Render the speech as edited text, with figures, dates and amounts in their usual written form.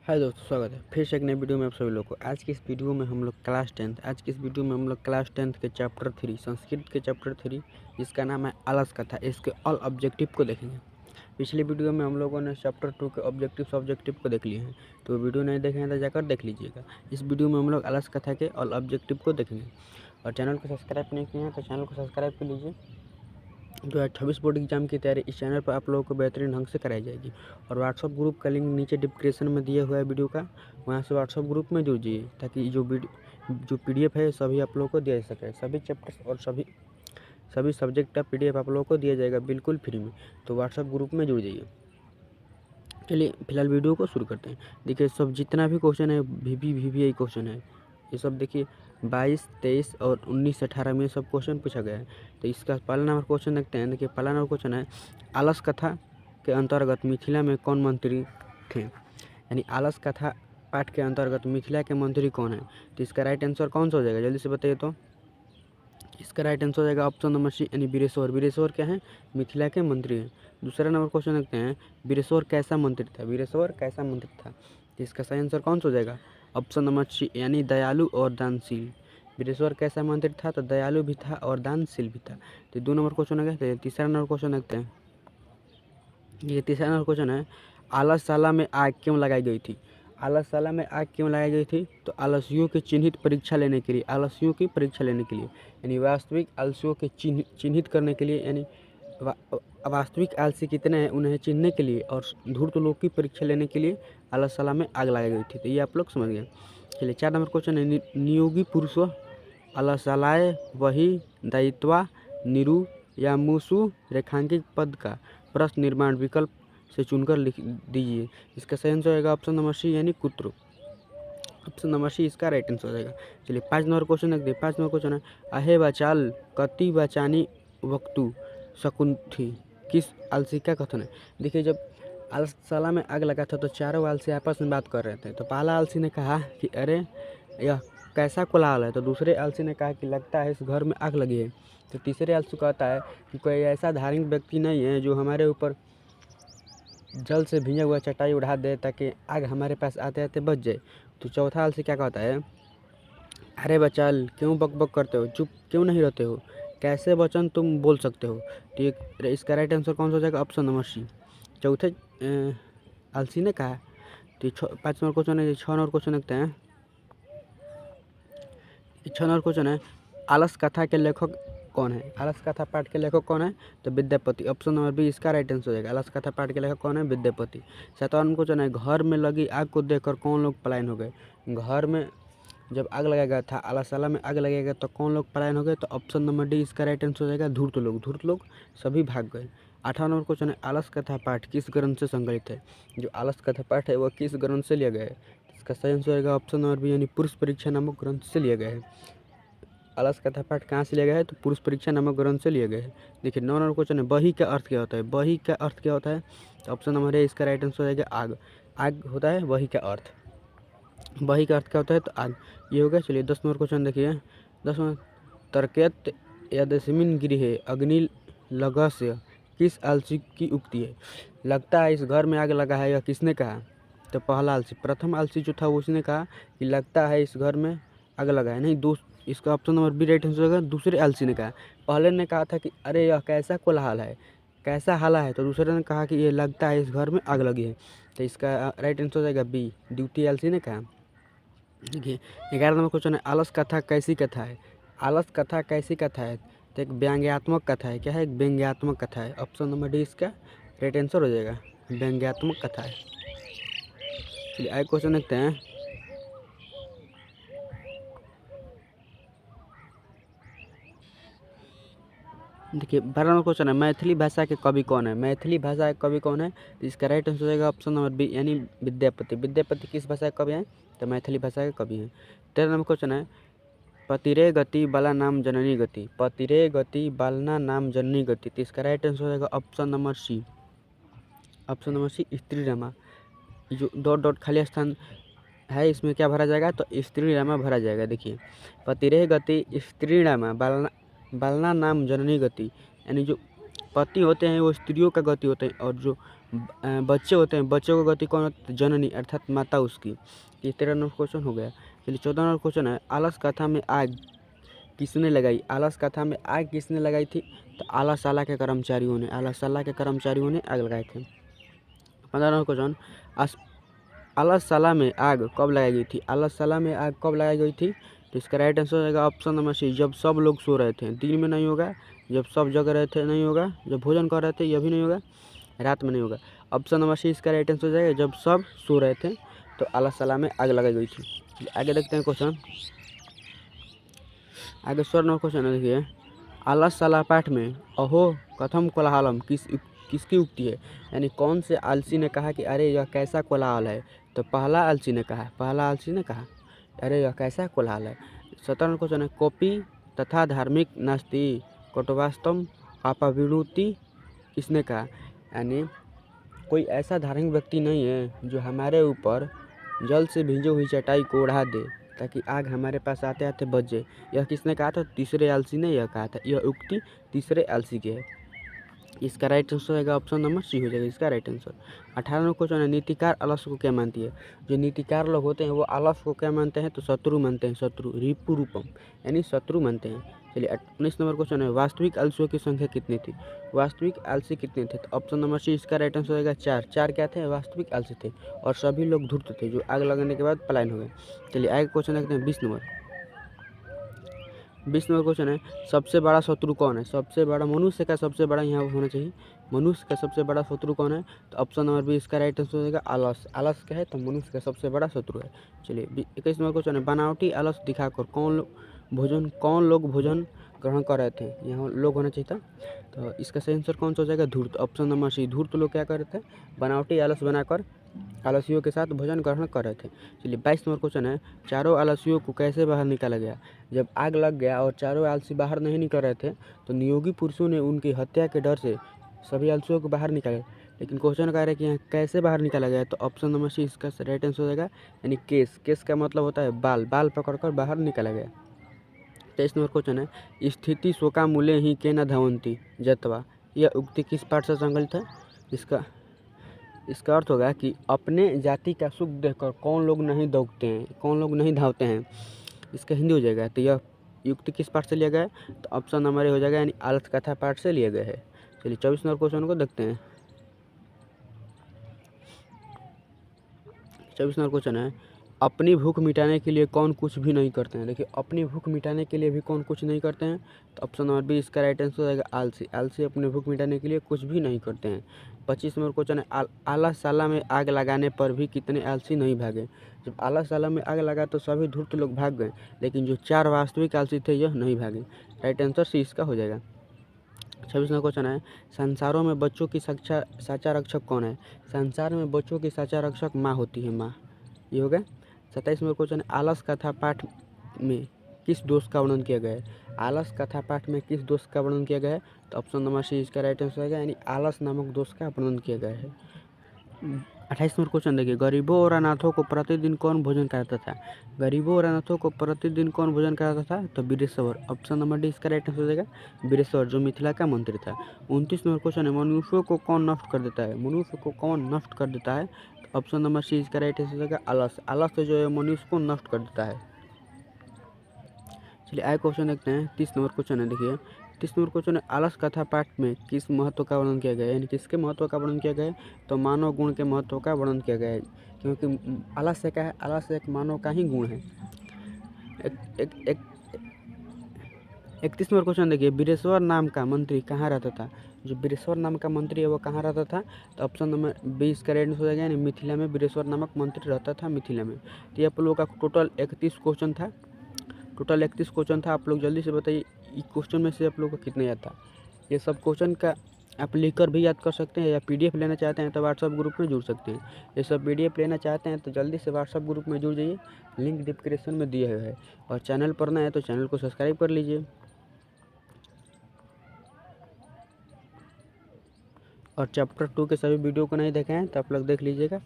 हाय दोस्तों, स्वागत है फिर से एक नई वीडियो में आप सभी लोग को। आज की इस वीडियो में हम लोग क्लास टेंथ के चैप्टर 3 संस्कृत के चैप्टर 3 जिसका नाम है आलस कथा, इसके ऑल ऑब्जेक्टिव को देखेंगे। पिछली वीडियो में हम लोगों ने चैप्टर 2 के ऑब्जेक्टिव को देख लिए हैं, तो वीडियो नहीं देखे हैं तो जाकर देख लीजिएगा। इस वीडियो में हम लोग आलस कथा के ऑल ऑब्जेक्टिव को देखेंगे। और चैनल को सब्सक्राइब नहीं किए हैं तो चैनल को सब्सक्राइब कर लीजिए। 2026 बोर्ड एग्जाम की तैयारी इस चैनल पर आप लोगों को बेहतरीन ढंग से कराई जाएगी। और व्हाट्सअप ग्रुप का लिंक नीचे डिस्क्रिप्शन में दिया हुआ है वीडियो का, वहां से व्हाट्सअप ग्रुप में जुड़ जाइए ताकि जो PDF है सभी आप लोगों को दिया जा सके। सभी चैप्टर्स और सभी सब्जेक्ट का PDF आप लोगों को दिया जाएगा बिल्कुल फ्री में, तो व्हाट्सअप ग्रुप में जुड़ जाइए। चलिए फिलहाल वीडियो को शुरू करते हैं। देखिए सब जितना भी क्वेश्चन है VBI क्वेश्चन है, ये सब देखिए 22, 23 और 19, 18 में सब क्वेश्चन पूछा गया है। तो इसका पहला नंबर क्वेश्चन देखते हैं। देखिए पहला नंबर क्वेश्चन है, आलस कथा के अंतर्गत मिथिला में कौन मंत्री थे। यानी आलस कथा पाठ के अंतर्गत मिथिला के मंत्री कौन है। तो इसका राइट आंसर कौन सा हो जाएगा, जल्दी से बताइए। तो इसका राइट आंसर हो जाएगा ऑप्शन नंबर सी, यानी वीरेश्वर। वीरेश्वर क्या है, मिथिला के मंत्री हैं। दूसरा नंबर क्वेश्चन देखते हैं, वीरेश्वर कैसा मंत्री था। वीरेश्वर कैसा मंत्री था, तो इसका सही आंसर कौन सा हो जाएगा, ऑप्शन नंबर सी, यानी दयालु और दानशील। वीरेश्वर कैसा मंत्री था, तो दयालु भी था और दानशील भी था। तो 2 नंबर क्वेश्चन हो गया। तीसरा नंबर क्वेश्चन देखते हैं। ये तीसरा नंबर क्वेश्चन है, आलसशाला में आग क्यों लगाई गई थी। आलसशाला में आग क्यों लगाई गई थी, तो आलसियों की चिन्हित परीक्षा लेने के लिए, आलसियों की परीक्षा लेने के लिए, यानी वास्तविक आलसियों के चिन्हित करने के लिए, यानी वास्तविक आलसी कितने हैं उन्हें चिन्हने के लिए और धूर्त लोग की परीक्षा लेने के लिए आलसशाला में आग लगाई गई थी। तो ये आप लोग समझ गए। चलिए 4 नंबर क्वेश्चन है, नियोगी पुरुषों आलसशालाए वही दायित्वा निरु या मुसु रेखांकित पद का प्रश्न निर्माण विकल्प से चुनकर लिख दीजिए। इसका सही आंसर होगा ऑप्शन नंबर सी, यानी कुत्रु। ऑप्शन नंबर सी इसका राइट आंसर हो जाएगा। चलिए 5 नंबर क्वेश्चन देखते हैं। 5 नंबर क्वेश्चन है, अहे बचाल कति बचानी वक्तु शकुंठी किस आलसी का कथन है। देखिए जब आलसशाला में आग लगा था तो चारों आलसी आपस में बात कर रहे थे। तो पहला आलसी ने कहा कि अरे यह कैसा कोलाहल है। तो दूसरे आलसी ने कहा कि लगता है इस घर में आग लगी है। तो तीसरे आलसी कहता है कि कोई ऐसा धार्मिक व्यक्ति नहीं है जो हमारे ऊपर जल से भींजा हुआ चटाई उड़ा दे ताकि आग हमारे पास आते आते बच जाए। तो चौथा आलसी क्या कहता है, अरे बचाल क्यों बकबक करते हो, चुप क्यों नहीं रहते हो, कैसे वचन तुम बोल सकते हो। तो इसका राइट आंसर कौन सा हो जाएगा, ऑप्शन नंबर सी, चौथे आलसी ने कहा। तो 5 नंबर क्वेश्चन है। 6 नंबर क्वेश्चन देखते हैं। 6 नंबर क्वेश्चन है, आलस कथा के लेखक कौन है। आलस कथा पाठ के लेखक कौन है, तो विद्यापति। ऑप्शन नंबर बी इसका राइट आंसर हो जाएगा। आलस कथा पाठ के लेखक कौन है, विद्यापति। 7वां नंबर क्वेश्चन है, घर में लगी आग को देखकर कौन लोग पलायन हो गए। घर में जब आग लगाया गया था, आलसशाला में आग लगाया गया तो कौन लोग पलायन हो गए, तो ऑप्शन नंबर डी इसका राइट आंसर हो जाएगा, धूर्त लोग। धूर्त लोग सभी भाग गए। 8वां नंबर क्वेश्चन है, आलस कथा पाठ किस ग्रंथ से संकलित है। जो आलस कथा पाठ है वह किस ग्रंथ से लिया गया है। इसका सही आंसर होगा ऑप्शन नंबर बी, यानी पुरुष परीक्षा नामक ग्रंथ से लिया गया है। आलस कथा पाठ कहाँ से लिया गया है, तो पुरुष परीक्षा नामक ग्रंथ से लिया गया है। देखिए 9 नंबर क्वेश्चन है, बही का अर्थ क्या होता है। बही का अर्थ क्या होता है, तो ऑप्शन नंबर ए इसका राइट आंसर हो जाएगा, आग। आग होता है बही का अर्थ। बही का अर्थ क्या होता है, तो आग। ये हो गया। चलिए 10 नंबर क्वेश्चन देखिए। 10 नंबर, तर्कयत यदस्मिन् गृहे अग्नि लगस्य किस आलसी की उक्ति है। लगता है इस घर में आग लगा है, यह किसने कहा। तो पहला आलसी, प्रथम आलसी जो था उसने कहा कि लगता है इस घर में आग लगा है। नहीं, इसका option number B right answer होगा, दूसरे आलसी ने कहा। पहले ने कहा था कि अरे यह कैसा कोलाहल है, कैसा हाला है। तो दूसरे ने कहा कि ये लगता है इस घर में आग लगी है। तो इसका राइट आंसर हो जाएगा बी, द्वितीय आलसी ने कहा। देखिए 11 नंबर क्वेश्चन है, आलस कथा कैसी कथा है। आलस कथा कैसी कथा है, तो एक व्यंग्यात्मक कथा है। क्या है, एक व्यंग्यात्मक कथा है। ऑप्शन नंबर डी इसका राइट आंसर हो जाएगा, व्यंग्यात्मक कथा है। चलिए आगे क्वेश्चन देखते हैं। देखिए 12 नंबर क्वेश्चन है, मैथिली भाषा के कवि कौन है। मैथिली भाषा के कवि कौन है, तो इसका राइट आंसर हो जाएगा ऑप्शन नंबर बी, यानी विद्यापति। विद्यापति किस भाषा के कवि हैं, तो मैथिली भाषा के कवि हैं। 13 नंबर क्वेश्चन है, पतिरे गति बाला नाम जननी गति। पतिरे गति बालना नाम जननी गति। तो इसका राइट आंसर हो जाएगा option number C, option number C, स्त्री रमा। जो डॉट डॉट खाली स्थान है इसमें क्या भरा जाएगा, तो स्त्री रमा भरा जाएगा। देखिए पतिरे गति स्त्री रमा बालना बालना नाम जननी गति, यानी जो पति होते हैं वो स्त्रियों का गति होते हैं, और जो बच्चे होते हैं बच्चों का गति कौन होता है? जननी अर्थात माता उसकी। ये 13 नंबर क्वेश्चन हो गया। चलिए 14 नंबर क्वेश्चन है, आलस कथा में आग किसने लगाई? आलस कथा में आग किसने लगाई थी? तो आलसशाला के कर्मचारियों ने, आलसशाला के कर्मचारियों ने आग लगाई थी। 15 नंबर क्वेश्चन, आलसशाला में आग कब लगाई गई थी? आलसशाला में आग कब लगाई गई थी? तो इसका राइट आंसर हो जाएगा ऑप्शन नंबर सी, जब सब लोग सो रहे थे। दिन में नहीं होगा, जब सब जग रहे थे नहीं होगा, जब भोजन कर रहे थे यह भी नहीं होगा, रात में नहीं होगा। ऑप्शन नंबर सी इसका राइट आंसर हो जाएगा, जब सब सो रहे थे तो आलसशाला में आग लगाई गई थी। आगे देखते हैं क्वेश्चन। आगे 16 नंबर क्वेश्चन है, देखिए, आलसशाला पाठ में अहो कथम कोलाहलम किसकी उक्ति है? यानी कौन से आलसी ने कहा कि अरे यह कैसा कोलाहल है? तो पहला आलसी ने कहा अरे यह कैसा कोलाहल है। 17 नंबर क्वेश्चन है, कॉपी तथा धार्मिक नास्ति कटवास्तम आपाविणुति किसने कहा? यानी कोई ऐसा धार्मिक व्यक्ति नहीं है जो हमारे ऊपर जल से भिंजी हुई चटाई को उड़ा दे ताकि आग हमारे पास आते आते बच जाए। यह किसने कहा था? तीसरे आलसी ने यह कहा था। यह उक्ति तीसरे आलसी की है। इसका राइट आंसर होगा ऑप्शन नंबर सी हो जाएगा इसका राइट आंसर। 18 नंबर क्वेश्चन है, नीतिकार आलस को क्या मानती है? जो नीतिकार लोग होते हैं वो आलस को क्या मानते हैं? तो शत्रु मानते हैं, शत्रु रिपु रूपम यानी शत्रु मानते हैं। चलिए 19 नंबर क्वेश्चन है, वास्तविक आलसियों की संख्या कितनी थी? वास्तविक आलसी कितने थे? तो ऑप्शन नंबर सी इसका राइट आंसर होगा 4। 4 क्या थे? वास्तविक आलसी थे, और सभी लोग धूर्त थे जो आग लगाने के बाद पलायन हो गए। चलिए आगे क्वेश्चन देखते हैं 20 नंबर क्वेश्चन है, सबसे बड़ा शत्रु कौन है? सबसे बड़ा मनुष्य का सबसे बड़ा यहाँ होना चाहिए, मनुष्य का सबसे बड़ा शत्रु कौन है? तो ऑप्शन नंबर बी इसका राइट आंसर हो जाएगा आलस। आलस क्या है? तो मनुष्य का सबसे बड़ा शत्रु है। चलिए 21 नंबर क्वेश्चन है, बनावटी आलस दिखाकर कौन लोग भोजन ग्रहण कर रहे थे? यहाँ लोग होना चाहिए था, तो इसका सही आंसर कौन सा हो जाएगा? धूर्त। ऑप्शन नंबर सी, धूर्त लोग क्या कर रहे थे? बनावटी आलस बनाकर आलसियों के साथ भोजन ग्रहण कर रहे थे। चलिए 22 नंबर क्वेश्चन है, चारों आलसियों को कैसे बाहर निकाला गया? जब आग लग गया और चारों आलसी बाहर नहीं निकल रहे थे तो नियोगी पुरुषों ने उनकी हत्या के डर से सभी आलसियों को बाहर निकाले। लेकिन क्वेश्चन कह रहा है कि यहाँ कैसे बाहर निकाला गया? तो ऑप्शन नंबर सी इसका राइट आंसर हो जाएगा, यानी केस का मतलब होता है बाल पकड़कर बाहर निकाला गया। 23 नंबर क्वेश्चन है, स्थिति शोका मूल्य ही के न धावंती जतवा, यह उक्ति किस पाठ से संकलित है? इसका अर्थ होगा कि अपने जाति का सुख देखकर कौन लोग नहीं दौड़ते हैं, कौन लोग नहीं धावते हैं। इसका हिंदी हो जाएगा। तो यह युक्ति किस पाठ से लिया गया है? तो ऑप्शन नंबर ए हो जाएगा, यानी आलस कथा पाठ से लिया गया है। चलिए 24 नंबर क्वेश्चन को देखते हैं। 24 नंबर क्वेश्चन है, अपनी भूख मिटाने के लिए कौन कुछ भी नहीं करते हैं? देखिए अपनी भूख मिटाने के लिए भी कौन कुछ नहीं करते हैं? तो ऑप्शन नंबर बी इसका राइट आंसर हो जाएगा आलसी। आलसी अपनी भूख मिटाने के लिए कुछ भी नहीं करते हैं। 25 नंबर क्वेश्चन है, आलसशाला में आग लगाने पर भी कितने आलसी नहीं भागे? जब आलसशाला में आग लगा तो सभी धूर्त लोग भाग गए, लेकिन जो 4 वास्तविक आलसी थे यह नहीं भागे। राइट आंसर सी इसका हो जाएगा। 26 नंबर क्वेश्चन है, संसारों में बच्चों की साचा रक्षक कौन है? संसार में बच्चों की साचा रक्षक माँ होती है, माँ। ये हो गया। 27 नंबर क्वेश्चन है, आलस कथा पाठ में किस दोष का वर्णन किया गया है? आलस कथा पाठ में किस दोष का वर्णन किया गया है? तो ऑप्शन नंबर सी इसका राइट आंसर है, यानी आलस नामक दोष का वर्णन किया गया है। 28 नंबर क्वेश्चन देखिए, गरीबों और अनाथों को प्रतिदिन कौन भोजन कराता था? गरीबों और अनाथों को प्रतिदिन कौन भोजन कराता था? तो वीरेश्वर। ऑप्शन नंबर डी इसका राइट आंसर हो जाएगा वीरेश्वर, जो मिथिला का मंत्री था। 29 नंबर क्वेश्चन है, मनुष्यों को कौन नष्ट कर देता है? मनुष्य को कौन नष्ट कर देता है? ऑप्शन नंबर सी इसका राइट आंसर हो जाएगा आलस। आलस से जो है मनुष्य को नष्ट कर देता है। चलिए आगे क्वेश्चन देखते हैं। 30 नंबर क्वेश्चन है, देखिए 30 नंबर क्वेश्चन है, आलस कथा पाठ में किस महत्व का वर्णन किया गया है? यानी किसके महत्व का वर्णन किया गया है? तो मानव गुण के महत्व का वर्णन किया गया है, क्योंकि आलस्य क्या है? आलस्य एक मानव का ही गुण है। 31 नंबर क्वेश्चन देखिए, वीरेश्वर नाम का मंत्री कहाँ रहता था? जो वीरेश्वर नाम का मंत्री है वो कहाँ रहता था? तो ऑप्शन नंबर 20 का राइट हो जाएगा, यानी मिथिला में वीरेश्वर नामक मंत्री रहता था, मिथिला में। तो ये आप लोगों का टोटल 31 क्वेश्चन था। आप लोग जल्दी से बताइए इस क्वेश्चन में से आप लोगों को कितने याद था? ये सब क्वेश्चन का आप लिखकर भी याद कर सकते हैं, या PDF लेना चाहते हैं तो व्हाट्सअप ग्रुप में जुड़ सकते हैं। ये सब PDF लेना चाहते हैं तो जल्दी से व्हाट्सअप ग्रुप में जुड़ जाइए, लिंक डिस्क्रिप्शन में दिया हुआ है। और चैनल पर नए हैं तो चैनल को सब्सक्राइब कर लीजिए, और चैप्टर 2 के सभी वीडियो को नहीं देखे हैं तो आप लोग देख लीजिएगा।